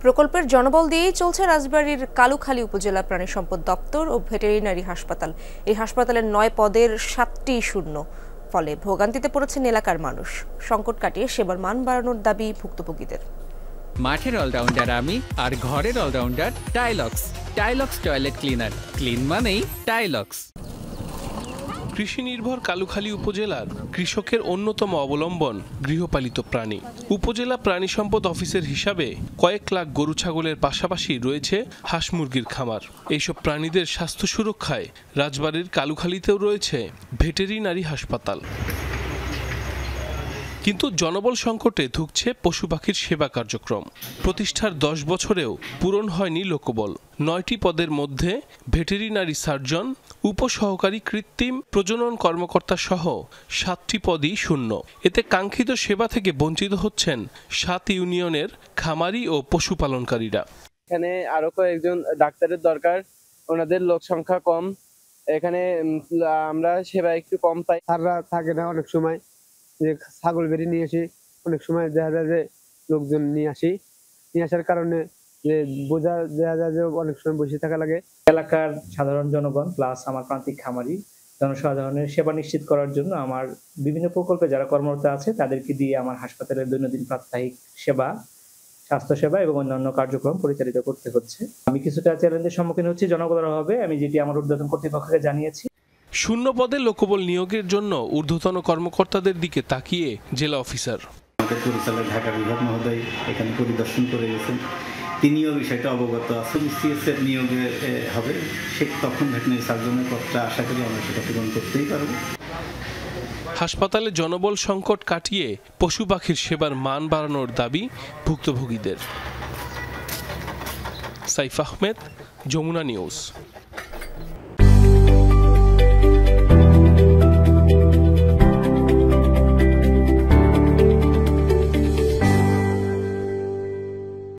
প্রকল্পের জনবল দিয়েই চলছে রাজবাড়ীর কালুখালী উপজেলা প্রাণী সম্পদ দপ্তর ও ভেটেরিনারি হাসপাতাল। এই হাসপাতালের ৯ পদের ৭টি শূন্য, ফলে ভোগান্তিতে পড়েছেন এলাকার মানুষ। সংকট কাটিয়ে সেবার মান বাড়ানোর দাবি ভুক্তভোগীদের। মাঠের অলরাউন্ডার আমি, আর ঘরের allrounder Tylox. Tylox toilet cleaner, clean মানেই টাইলক্স। কৃষি নির্ভর কালুখালী উপজেলার কৃষকের অন্যতম অবলম্বন গৃহপালিত প্রাণী। উপজেলা প্রাণী সম্পদ অফিসের হিসাবে কয়েক লাখ গরু ছাগলের পাশাপাশি রয়েছে হাঁস মুরগির খামার। এইসব প্রাণীদের স্বাস্থ্য সুরক্ষায় রাজবাড়ীর কালুখালীতেও রয়েছে ভেটেরিনারি হাসপাতাল। কিন্তু জনবল সংকটে ধুঁকছে পশু পাখির সেবা কার্যক্রম। প্রতিষ্ঠার 10 বছরেও পূরণ হয়নি লোকবল। 9টি পদের মধ্যে ভেটেরিনারি সার্জন, উপসহকারী কৃত্রিম প্রজনন কর্মকর্তা সহ 7টি পদই শূন্য। এতে কাঙ্ক্ষিত সেবা থেকে বঞ্চিত হচ্ছেন 7 ইউনিয়নের খামারি ও পশুপালনকারীরা। এখানে আরো কয়েকজন ডাক্তারের দরকার, ওনাদের লোক সংখ্যা কম। এখানে আমরা সেবা একটু কম পাই। তারা থাকে না, অনেক সময় যে ছাগল বেরিয়ে নিয়ে আসি, অনেক সময় দেখা যায় যে লোকজন নিয়ে আসার কারণে যে বোঝা দেখা যায় যে অনেক সময় বসে থাকা লাগে। এলাকার সাধারণ জনগণ প্লাস আমার প্রান্তিক খামারি জনসাধারণের সেবা নিশ্চিত করার জন্য আমার বিভিন্ন প্রকল্পে যারা কর্মরত আছে তাদেরকে দিয়ে আমার হাসপাতালের দৈনন্দিন প্রাত্যহিক সেবা, স্বাস্থ্যসেবা এবং অন্যান্য কার্যক্রম পরিচালিত করতে হচ্ছে। আমি কিছুটা চ্যালেঞ্জের সম্মুখীন হচ্ছি জনবলের অভাবে, আমি যেটি আমার ঊর্ধ্বতন কর্তৃপক্ষকে জানিয়েছি। শূন্য পদে লোকবল নিয়োগের জন্য ঊর্ধ্বতন কর্মকর্তাদের দিকে তাকিয়ে জেলা অফিসার আমাদের পরিচালক ঢাকা বিভাগ মহোদয় এখানে পরিদর্শন করে গেছেন, তিনিও বিষয়টা অবগত আছেন। সিএসএফ নিয়োগে হবে, সে তখন ভেটেরিনারি সার্জনের পদটা আশা করি আমরা সেটা পূরণ করতেই পারবো। হাসপাতালে জনবল সংকট কাটিয়ে পশু পাখির সেবার মান বাড়ানোর দাবি ভুক্তভোগীদের। সাইফ আহমেদ, যমুনা নিউজ।